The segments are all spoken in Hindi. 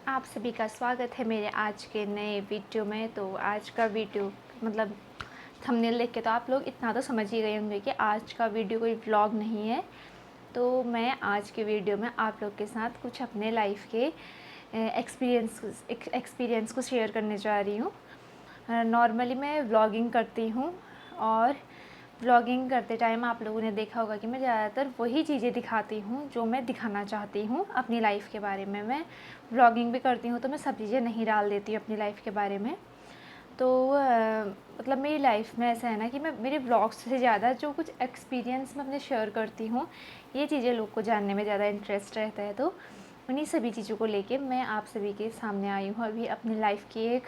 आप सभी का स्वागत है मेरे आज के नए वीडियो में। तो आज का वीडियो मतलब थंबनेल देख के तो आप लोग इतना तो समझ ही गए होंगे कि आज का वीडियो कोई व्लॉग नहीं है। तो मैं आज के वीडियो में आप लोग के साथ कुछ अपने लाइफ के एक्सपीरियंस को शेयर करने जा रही हूँ। नॉर्मली मैं व्लॉगिंग करती हूँ और व्लॉगिंग करते टाइम आप लोगों ने देखा होगा कि मैं ज़्यादातर वही चीज़ें दिखाती हूँ जो मैं दिखाना चाहती हूँ अपनी लाइफ के बारे में। मैं व्लॉगिंग भी करती हूँ तो मैं सब चीज़ें नहीं डाल देती हूँ अपनी लाइफ के बारे में। तो मतलब मेरी लाइफ में ऐसा है ना कि मैं मेरे व्लॉग्स से ज़्यादा जो कुछ एक्सपीरियंस मैं अपने शेयर करती हूँ, ये चीज़ें लोग को जानने में ज़्यादा इंटरेस्ट रहता है। तो उन्हीं सभी चीज़ों को लेके मैं आप सभी के सामने आई हूँ अभी अपनी लाइफ की एक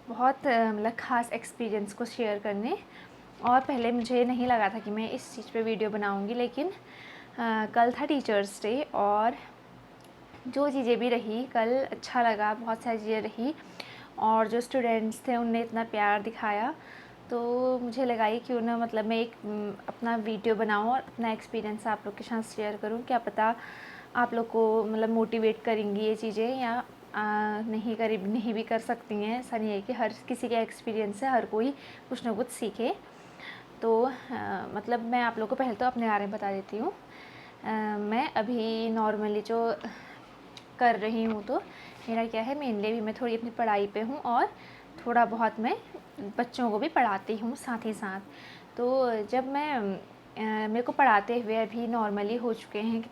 बहुत मतलब ख़ास एक्सपीरियंस को शेयर करने। और पहले मुझे नहीं लगा था कि मैं इस चीज़ पे वीडियो बनाऊंगी, लेकिन कल था टीचर्स डे और जो चीज़ें भी रही कल अच्छा लगा, बहुत सारी चीज़ें रही और जो स्टूडेंट्स थे उनने इतना प्यार दिखाया। तो मुझे लगा कि क्यों ना मतलब मैं एक अपना वीडियो बनाऊं और अपना एक्सपीरियंस आप लोग के साथ शेयर करूं। क्या पता आप लोग को मतलब मोटिवेट करेंगी ये चीज़ें या नहीं भी कर सकती हैं। ऐसा नहीं है कि हर किसी के एक्सपीरियंस से हर कोई कुछ ना कुछ सीखे। तो मतलब मैं आप लोगों को पहले तो अपने बारे में बता देती हूँ। मैं अभी नॉर्मली जो कर रही हूँ तो मेरा क्या है, मेनली भी मैं थोड़ी अपनी पढ़ाई पे हूँ और थोड़ा बहुत मैं बच्चों को भी पढ़ाती हूँ साथ ही साथ। तो जब मैं मेरे को पढ़ाते हुए अभी नॉर्मली हो चुके हैं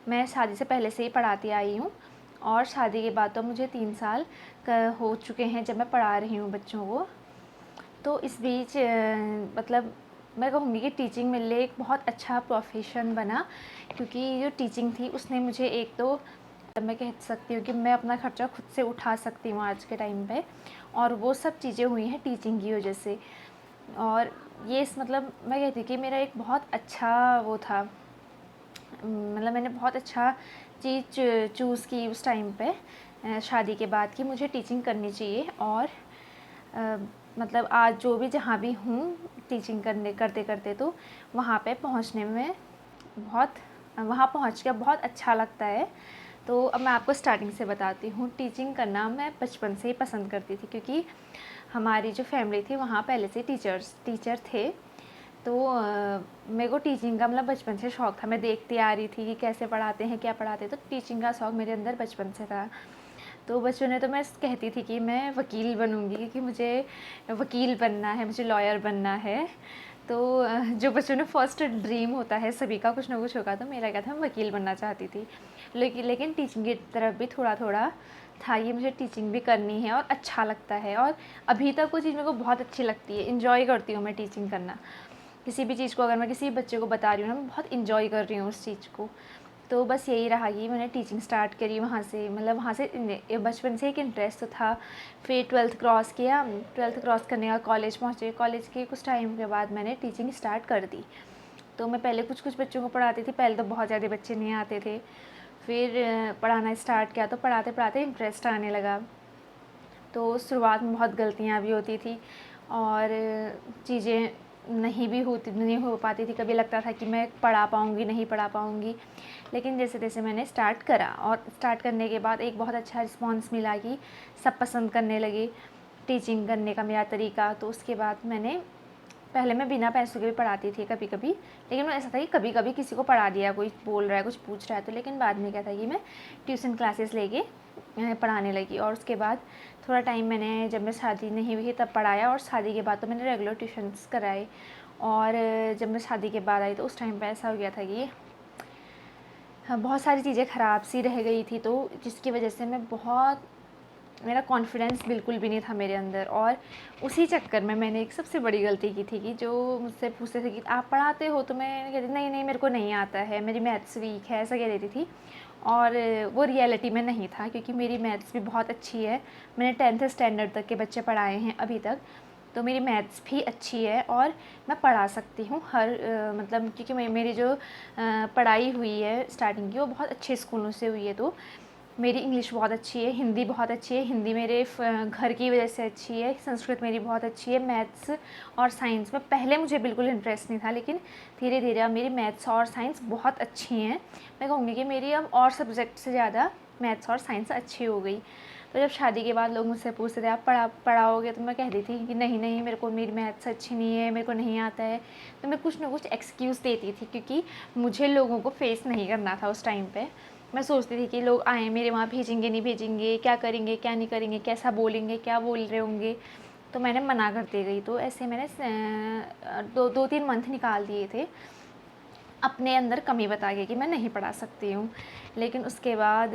मैं शादी से पहले से ही पढ़ाती आई हूँ और शादी के बाद तो मुझे 3 साल हो चुके हैं जब मैं पढ़ा रही हूँ बच्चों को। तो इस बीच मतलब मैं कहूँगी कि टीचिंग मेरे लिए एक बहुत अच्छा प्रोफेशन बना, क्योंकि जो टीचिंग थी उसने मुझे एक तो मैं कह सकती हूँ कि मैं अपना खर्चा खुद से उठा सकती हूँ आज के टाइम पे, और वो सब चीज़ें हुई हैं टीचिंग की वजह से। और ये इस मतलब मैं कहती हूँ कि मेरा एक बहुत अच्छा वो था, मतलब मैंने बहुत अच्छा चीज़ चूज़ की उस टाइम पे शादी के बाद कि मुझे टीचिंग करनी चाहिए। और मतलब आज जो भी जहाँ भी हूँ टीचिंग करते करते तो वहाँ पे पहुँचने में बहुत वहाँ पहुँच के बहुत अच्छा लगता है। तो अब मैं आपको स्टार्टिंग से बताती हूँ। टीचिंग करना मैं बचपन से ही पसंद करती थी, क्योंकि हमारी जो फैमिली थी वहाँ पहले से टीचर थे। तो मेरे को टीचिंग का मतलब बचपन से शौक़ था। मैं देखती आ रही थी कि कैसे पढ़ाते हैं, क्या पढ़ाते हैं, तो टीचिंग का शौक़ मेरे अंदर बचपन से था। तो बचपन में तो मैं कहती थी कि मैं वकील बनूंगी, क्योंकि मुझे वकील बनना है, मुझे लॉयर बनना है। तो जो बच्चों में फर्स्ट ड्रीम होता है, सभी का कुछ ना कुछ होगा, तो मेरा क्या था, मैं वकील बनना चाहती थी। लेकिन टीचिंग की तरफ भी थोड़ा थोड़ा था, ये मुझे टीचिंग भी करनी है और अच्छा लगता है। और अभी तक वो चीज़ मेरे को बहुत अच्छी लगती है, इन्जॉय करती हूँ मैं टीचिंग करना। किसी भी चीज़ को अगर मैं किसी बच्चे को बता रही हूँ ना, मैं बहुत इन्जॉय कर रही हूँ उस चीज़ को। तो बस यही रहा कि मैंने टीचिंग स्टार्ट करी वहाँ से, मतलब वहाँ से बचपन से एक इंटरेस्ट तो था। फिर 12th क्रॉस किया, 12th क्रॉस करने का कॉलेज पहुँचे। कॉलेज के कुछ टाइम के बाद मैंने टीचिंग स्टार्ट कर दी। तो मैं पहले कुछ कुछ बच्चों को पढ़ाती थी, पहले तो बहुत ज़्यादा बच्चे नहीं आते थे। फिर पढ़ाना स्टार्ट किया तो पढ़ाते पढ़ाते इंटरेस्ट आने लगा। तो शुरुआत में बहुत गलतियाँ भी होती थी और चीज़ें नहीं हो पाती थी। कभी लगता था कि मैं पढ़ा पाऊँगी, नहीं पढ़ा पाऊँगी। लेकिन जैसे जैसे मैंने स्टार्ट करा और स्टार्ट करने के बाद एक बहुत अच्छा रिस्पांस मिला कि सब पसंद करने लगे टीचिंग करने का मेरा तरीका। तो उसके बाद पहले मैं बिना पैसों के भी पढ़ाती थी कभी कभी, लेकिन ऐसा था कि कभी कभी किसी को पढ़ा दिया, कोई बोल रहा है, कुछ पूछ रहा है तो। लेकिन बाद में क्या था कि मैं ट्यूशन क्लासेस लेके पढ़ाने लगी। और उसके बाद थोड़ा टाइम मैंने, जब मैं शादी नहीं हुई तब पढ़ाया, और शादी के बाद तो मैंने रेगुलर ट्यूशन्स कराए। और जब मैं शादी के बाद आई तो उस टाइम पर ऐसा हो गया था कि बहुत सारी चीज़ें ख़राब सी रह गई थी, तो जिसकी वजह से मेरा कॉन्फिडेंस बिल्कुल भी नहीं था मेरे अंदर। और उसी चक्कर में मैंने एक सबसे बड़ी गलती की थी कि जो मुझसे पूछते थे कि आप पढ़ाते हो, तो मैं कहती नहीं नहीं मेरे को नहीं आता है, मेरी मैथ्स वीक है, ऐसा कह देती थी। और वो रियलिटी में नहीं था, क्योंकि मेरी मैथ्स भी बहुत अच्छी है। मैंने 10th स्टैंडर्ड तक के बच्चे पढ़ाए हैं अभी तक, तो मेरी मैथ्स भी अच्छी है और मैं पढ़ा सकती हूँ हर मतलब, क्योंकि मेरी जो पढ़ाई हुई है स्टार्टिंग की वो बहुत अच्छे स्कूलों से हुई है। तो मेरी इंग्लिश बहुत अच्छी है, हिंदी बहुत अच्छी है, हिंदी मेरे घर की वजह से अच्छी है, संस्कृत मेरी बहुत अच्छी है। मैथ्स और साइंस में पहले मुझे बिल्कुल इंटरेस्ट नहीं था, लेकिन धीरे धीरे अब मेरी मैथ्स और साइंस बहुत अच्छी हैं। मैं कहूँगी कि मेरी अब और सब्जेक्ट से ज़्यादा मैथ्स और साइंस अच्छी हो गई। तो जब शादी के बाद लोग मुझसे पूछते थे आप पढ़ाओगे, तो मैं कहती थी कि नहीं नहीं, मेरी मैथ्स अच्छी नहीं है, मेरे को नहीं आता है। तो मैं कुछ ना कुछ एक्सक्यूज़ देती थी, क्योंकि मुझे लोगों को फेस नहीं करना था उस टाइम पे। मैं सोचती थी कि लोग आएँ मेरे वहाँ, भेजेंगे नहीं भेजेंगे, क्या करेंगे क्या नहीं करेंगे, कैसा बोलेंगे, क्या बोल रहे होंगे। तो मैंने मना करती गई। तो ऐसे मैंने 2-3 मंथ निकाल दिए थे अपने अंदर कमी बता के कि मैं नहीं पढ़ा सकती हूँ। लेकिन उसके बाद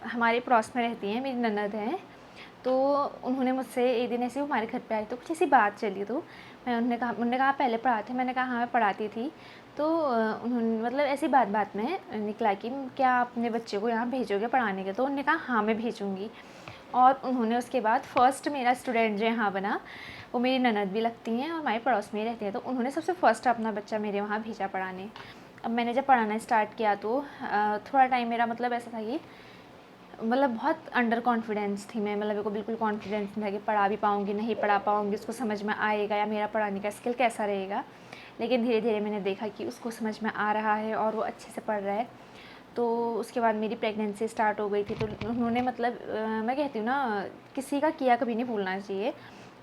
हमारे पड़ोस में रहती हैं, मेरी ननद हैं, तो उन्होंने मुझसे एक दिन ऐसे हमारे घर पे आई, तो कुछ ऐसी बात चली। तो उन्होंने कहा पहले पढ़ाते, मैंने कहा हाँ मैं पढ़ाती थी। तो उन्होंने मतलब ऐसी बात बात में निकला कि क्या आप अपने बच्चे को यहाँ भेजोगे पढ़ाने के? तो उन्होंने कहा हाँ मैं भेजूँगी। और उन्होंने उसके बाद फर्स्ट मेरा स्टूडेंट जो यहाँ बना, वो मेरी ननद भी लगती हैं और हमारे पड़ोस में ही रहती हैं। तो उन्होंने सबसे फर्स्ट अपना बच्चा मेरे वहाँ भेजा पढ़ाने। अब मैंने जब पढ़ाना स्टार्ट किया तो थोड़ा टाइम मेरा मतलब ऐसा था कि मतलब बहुत अंडर कॉन्फिडेंस थी मैं, मतलब मेरे को बिल्कुल कॉन्फिडेंस नहीं था कि पढ़ा भी पाऊँगी, नहीं पढ़ा पाऊँगी, उसको समझ में आएगा या मेरा पढ़ाने का स्किल कैसा रहेगा। लेकिन धीरे धीरे मैंने देखा कि उसको समझ में आ रहा है और वो अच्छे से पढ़ रहा है। तो उसके बाद मेरी प्रेगनेंसी स्टार्ट हो गई थी। तो उन्होंने मतलब मैं कहती हूँ ना, किसी का किया कभी नहीं भूलना चाहिए।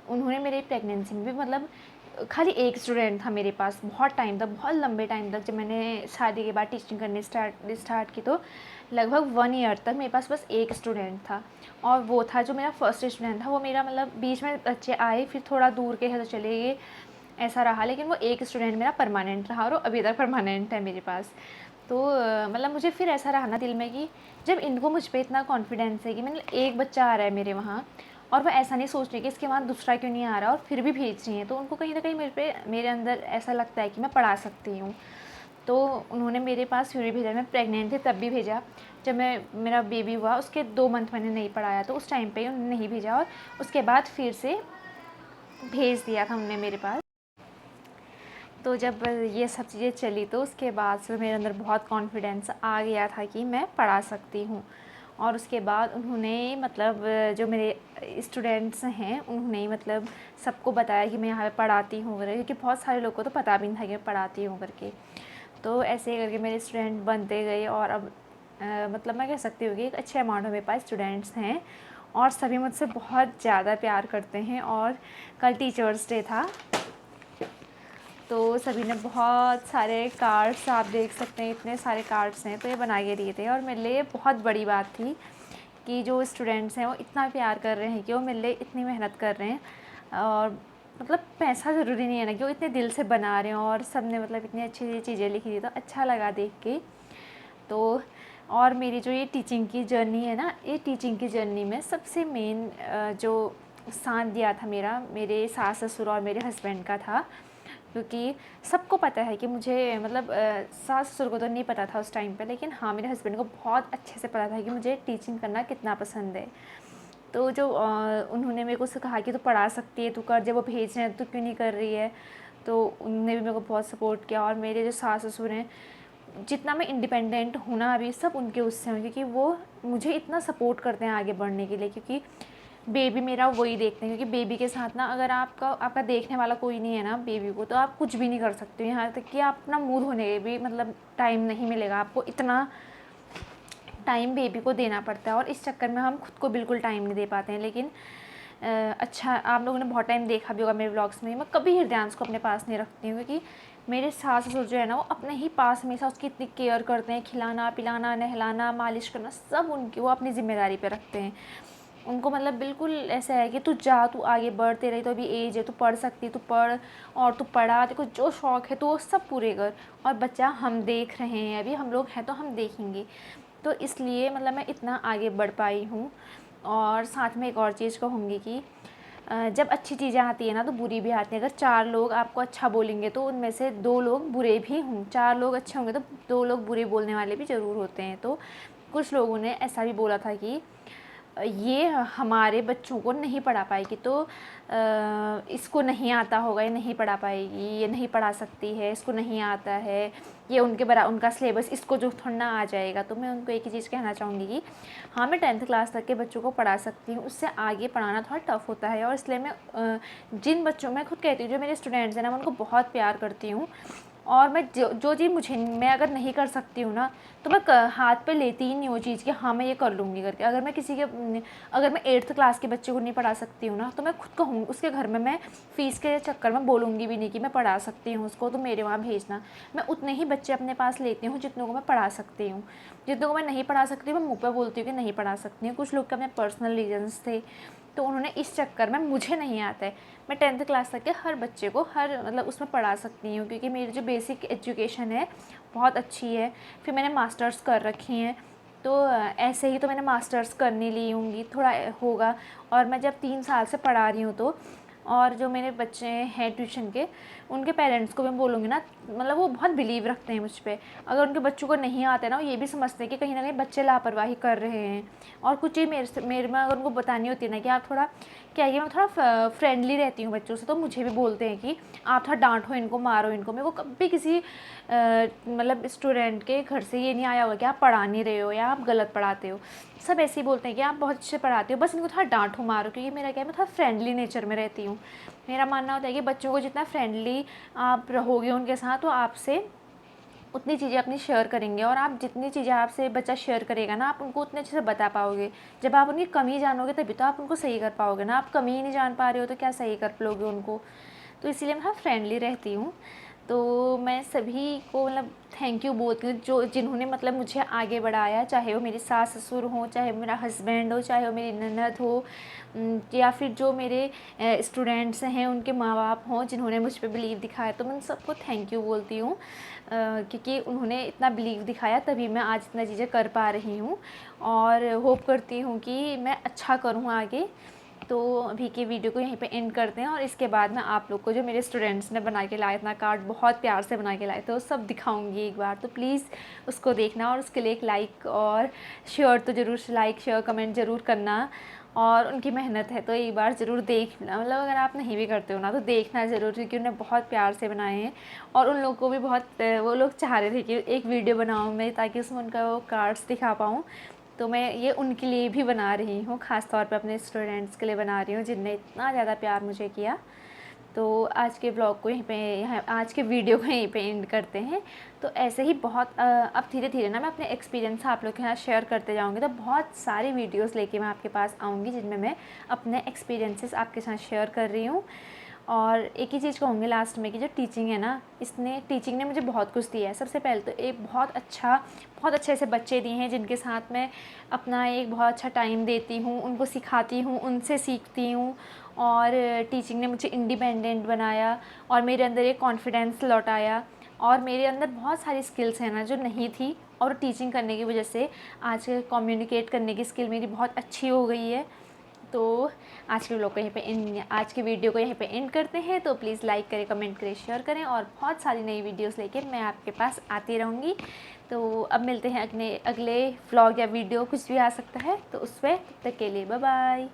उन्होंने मेरी प्रेगनेंसी में भी मतलब खाली एक स्टूडेंट था मेरे पास बहुत टाइम तक, बहुत लंबे टाइम तक। जब मैंने शादी के बाद टीचिंग करने स्टार्ट की, तो लगभग 1 ईयर तक मेरे पास बस एक स्टूडेंट था, और वो था जो मेरा फर्स्ट स्टूडेंट था। वो मेरा मतलब बीच में बच्चे आए, फिर थोड़ा दूर के हैं तो चले गए, ऐसा रहा। लेकिन वो एक स्टूडेंट मेरा परमानेंट रहा, और वो अभी तक परमानेंट है मेरे पास। तो मतलब मुझे फिर ऐसा रहा ना दिल में कि जब इनको मुझ पे इतना कॉन्फिडेंस है कि मतलब एक बच्चा आ रहा है मेरे वहाँ, और वो ऐसा नहीं सोच रही कि इसके वहाँ दूसरा क्यों नहीं आ रहा, और फिर भी भेज रही हैं, तो उनको कहीं ना कहीं मेरे अंदर ऐसा लगता है कि मैं पढ़ा सकती हूँ। तो उन्होंने मेरे पास फिर भी भेजा। मैं प्रेग्नेंट थी तब भी भेजा। जब मेरा बेबी हुआ उसके 2 मंथ मैंने नहीं पढ़ाया, तो उस टाइम पे उन्होंने नहीं भेजा, और उसके बाद फिर से भेज दिया था उन्होंने मेरे पास। तो जब ये सब चीज़ें चली, तो उसके बाद से मेरे अंदर बहुत कॉन्फिडेंस आ गया था कि मैं पढ़ा सकती हूँ। और उसके बाद उन्होंने मतलब जो मेरे स्टूडेंट्स हैं, उन्होंने मतलब सबको बताया कि मैं यहाँ पे पढ़ाती हूँ करके, क्योंकि बहुत सारे लोगों को तो पता भी नहीं था कि मैं पढ़ाती हूँ करके। तो ऐसे करके मेरे स्टूडेंट बनते गए, और अब मतलब मैं कह सकती हूँ कि एक अच्छे अमाउंट में मेरे पास स्टूडेंट्स हैं, और सभी मुझसे बहुत ज़्यादा प्यार करते हैं। और कल टीचर्स डे था, तो सभी ने बहुत सारे कार्ड्स, आप देख सकते हैं इतने सारे कार्ड्स हैं, तो ये बना के दिए थे। और मेरे लिए बहुत बड़ी बात थी कि जो स्टूडेंट्स हैं वो इतना प्यार कर रहे हैं, कि वो मेरे लिए इतनी मेहनत कर रहे हैं। और मतलब पैसा ज़रूरी नहीं है ना, कि वो इतने दिल से बना रहे हैं, और सब ने मतलब इतनी अच्छी चीज़ें लिखी थी, तो अच्छा लगा देख के। तो और मेरी जो ये टीचिंग की जर्नी है ना, ये टीचिंग की जर्नी में सबसे मेन जो साथ दिया था मेरा, मेरे सास ससुर और मेरे हस्बैंड का था। क्योंकि सबको पता है कि मुझे मतलब सास ससुर को तो नहीं पता था उस टाइम पे, लेकिन हाँ मेरे हस्बैंड को बहुत अच्छे से पता था कि मुझे टीचिंग करना कितना पसंद है। तो जो उन्होंने मेरे को से कहा कि तू पढ़ा सकती है, तू कर, जब वो भेज रहे हैं तो क्यों नहीं कर रही है। तो उन्होंने भी मेरे को बहुत सपोर्ट किया। और मेरे जो सास ससुर हैं, जितना मैं इंडिपेंडेंट हूँ ना अभी, सब उनके उससे हूँ, क्योंकि वो मुझे इतना सपोर्ट करते हैं आगे बढ़ने के लिए। क्योंकि बेबी मेरा वही देखते हैं, क्योंकि बेबी के साथ ना अगर आपका देखने वाला कोई नहीं है ना बेबी को, तो आप कुछ भी नहीं कर सकते। यहाँ तक कि आप अपना मुँह धोने के भी मतलब टाइम नहीं मिलेगा आपको, इतना टाइम बेबी को देना पड़ता है। और इस चक्कर में हम खुद को बिल्कुल टाइम नहीं दे पाते हैं। लेकिन अच्छा, आप लोगों ने बहुत टाइम देखा भी होगा मेरे व्लॉग्स में, मैं कभी हृदयांश को अपने पास नहीं रखती हूँ, क्योंकि मेरे सास ससुर जो है ना, वो अपने ही पास हमेशा उसकी इतनी केयर करते हैं, खिलाना पिलाना नहलाना मालिश करना सब उनकी, वो अपनी ज़िम्मेदारी पे रखते हैं। उनको मतलब बिल्कुल ऐसा है कि तू जा, तू आगे बढ़, तेरा ही तो अभी एज है, तू पढ़ सकती, तू पढ़, और तू पढ़ा, तेरे को जो शौक़ है तो वो सब पूरे कर, और बच्चा हम देख रहे हैं, अभी हम लोग हैं तो हम देखेंगे। तो इसलिए मतलब मैं इतना आगे बढ़ पाई हूँ। और साथ में एक और चीज़ कहूँगी कि जब अच्छी चीज़ें आती है ना, तो बुरी भी आती है। अगर 4 लोग आपको अच्छा बोलेंगे, तो उनमें से 2 लोग बुरे भी हों, 4 लोग अच्छे होंगे तो 2 लोग बुरे बोलने वाले भी ज़रूर होते हैं। तो कुछ लोगों ने ऐसा भी बोला था कि ये हमारे बच्चों को नहीं पढ़ा पाएगी, तो इसको नहीं आता होगा, ये नहीं पढ़ा पाएगी, ये नहीं पढ़ा सकती है, इसको नहीं आता है, ये उनका सिलेबस इसको जो थोड़ा ना आ जाएगा। तो मैं उनको एक ही चीज़ कहना चाहूँगी कि हाँ, मैं 10th क्लास तक के बच्चों को पढ़ा सकती हूँ, उससे आगे पढ़ाना थोड़ा टफ़ होता है। और इसलिए मैं जिन बच्चों, मैं खुद कहती हूँ जो मेरे स्टूडेंट्स हैं ना, मैं उनको बहुत प्यार करती हूँ। और मैं जो चीज़ मैं अगर नहीं कर सकती हूँ ना, तो मैं हाथ पे लेती ही नहीं वो चीज़ कि हाँ मैं ये कर लूँगी करके। अगर मैं 8th क्लास के बच्चे को नहीं पढ़ा सकती हूँ ना, तो मैं खुद कहूँगी उसके घर में, मैं फ़ीस के चक्कर में बोलूँगी भी नहीं कि मैं पढ़ा सकती हूँ उसको, तो मेरे वहाँ भेजना। मैं उतने ही बच्चे अपने पास लेती हूँ जितनों को मैं पढ़ा सकती हूँ। जितनों को मैं नहीं पढ़ा सकती मैं मुँह पे बोलती हूँ कि नहीं पढ़ा सकती हूँ। कुछ लोग के अपने पर्सनल रीजन्स थे, तो उन्होंने इस चक्कर में, मुझे नहीं आता है, मैं 10th क्लास तक के हर बच्चे को उसमें पढ़ा सकती हूँ, क्योंकि मेरी जो बेसिक एजुकेशन है बहुत अच्छी है। फिर मैंने मास्टर्स कर रखी हैं, तो ऐसे ही तो मैंने मास्टर्स करने ली होंगी, थोड़ा होगा। और मैं जब 3 साल से पढ़ा रही हूँ, तो और जो मेरे बच्चे हैं ट्यूशन के, उनके पेरेंट्स को मैं बोलूँगी ना, मतलब वो बहुत बिलीव रखते हैं मुझ पे। अगर उनके बच्चों को नहीं आता है ना, वो ये भी समझते हैं कि कहीं ना कहीं बच्चे लापरवाही कर रहे हैं। और कुछ चीज़ मेरे में अगर उनको बतानी होती है ना कि आप थोड़ा, क्या है कि मैं थोड़ा फ्रेंडली रहती हूँ बच्चों से, तो मुझे भी बोलते हैं कि आप थोड़ा डांटो इनको, मारो इनको। मेरे को कभी किसी मतलब स्टूडेंट के घर से ये नहीं आया होगा कि आप पढ़ा नहीं रहे हो या आप गलत पढ़ाते हो। सब ऐसे ही बोलते हैं कि आप बहुत अच्छे पढ़ाते हो, बस इनको थोड़ा डांटो मारो। क्योंकि मेरा क्या है, मैं थोड़ा फ्रेंडली नेचर में रहती हूँ। मेरा मानना होता है कि बच्चों को जितना फ्रेंडली आप रहोगे उनके साथ, तो आपसे उतनी चीज़ें अपनी शेयर करेंगे। और आप जितनी चीज़ें आपसे बच्चा शेयर करेगा ना, आप उनको उतने अच्छे से बता पाओगे। जब आप उनकी कमी जानोगे तभी तो आप उनको सही कर पाओगे ना। आप कमी ही नहीं जान पा रहे हो तो क्या सही कर लोगे उनको। तो इसीलिए मैं फ्रेंडली रहती हूँ। तो मैं सभी को मतलब थैंक यू बोलती हूँ, जो जिन्होंने मतलब मुझे आगे बढ़ाया, चाहे वो मेरे सास ससुर हों, चाहे मेरा हस्बैंड हो, चाहे वो मेरी ननद हो, या फिर जो मेरे स्टूडेंट्स हैं उनके माँ बाप हों जिन्होंने मुझ पे बिलीव दिखाया। तो मैं उन सबको थैंक यू बोलती हूँ, क्योंकि उन्होंने इतना बिलीव दिखाया तभी मैं आज इतना चीज़ें कर पा रही हूँ। और होप करती हूँ कि मैं अच्छा करूँ आगे। तो अभी के वीडियो को यहीं पे एंड करते हैं, और इसके बाद मैं आप लोग को जो मेरे स्टूडेंट्स ने बना के लाए इतना कार्ड, बहुत प्यार से बना के लाए थे, वो सब दिखाऊंगी एक बार। तो प्लीज़ उसको देखना, और उसके लिए एक लाइक और शेयर तो ज़रूर, लाइक शेयर कमेंट ज़रूर करना। और उनकी मेहनत है तो एक बार ज़रूर देखना, मतलब अगर आप नहीं भी करते हो ना तो देखना ज़रूर, क्योंकि उन्हें बहुत प्यार से बनाए हैं। और उन लोगों को भी बहुत, वो लोग चाह रहे थे कि एक वीडियो बनाऊँ मैं, ताकि उसमें उनका वो कार्ड्स दिखा पाऊँ। तो मैं ये उनके लिए भी बना रही हूँ, ख़ास तौर पे अपने स्टूडेंट्स के लिए बना रही हूँ जिनने इतना ज़्यादा प्यार मुझे किया। तो आज के ब्लॉग को आज के वीडियो को यहीं पे एंड करते हैं। तो ऐसे ही बहुत अब धीरे धीरे ना मैं अपने एक्सपीरियंस आप लोग के साथ शेयर करते जाऊँगी। तो बहुत सारी वीडियोस लेके मैं आपके पास आऊँगी जिनमें मैं अपने एक्सपीरियंसेस आपके साथ शेयर कर रही हूँ। और एक ही चीज़ कहूँगी लास्ट में, कि जो टीचिंग है ना, टीचिंग ने मुझे बहुत कुछ दिया है। सबसे पहले तो एक बहुत अच्छे ऐसे बच्चे दिए हैं जिनके साथ मैं अपना एक बहुत अच्छा टाइम देती हूँ, उनको सिखाती हूँ, उनसे सीखती हूँ। और टीचिंग ने मुझे इंडिपेंडेंट बनाया, और मेरे अंदर एक कॉन्फिडेंस लौटाया। और मेरे अंदर बहुत सारी स्किल्स हैं ना जो नहीं थी, और टीचिंग करने की वजह से आज कम्युनिकेट करने की स्किल मेरी बहुत अच्छी हो गई है। तो आज के वीडियो को यहीं पे एंड करते हैं। तो प्लीज़ लाइक करें, कमेंट करें, शेयर करें, और बहुत सारी नई वीडियोस लेके मैं आपके पास आती रहूँगी। तो अब मिलते हैं अगले व्लॉग या वीडियो, कुछ भी आ सकता है, तो उस पर तब तक के लिए बाय बाय।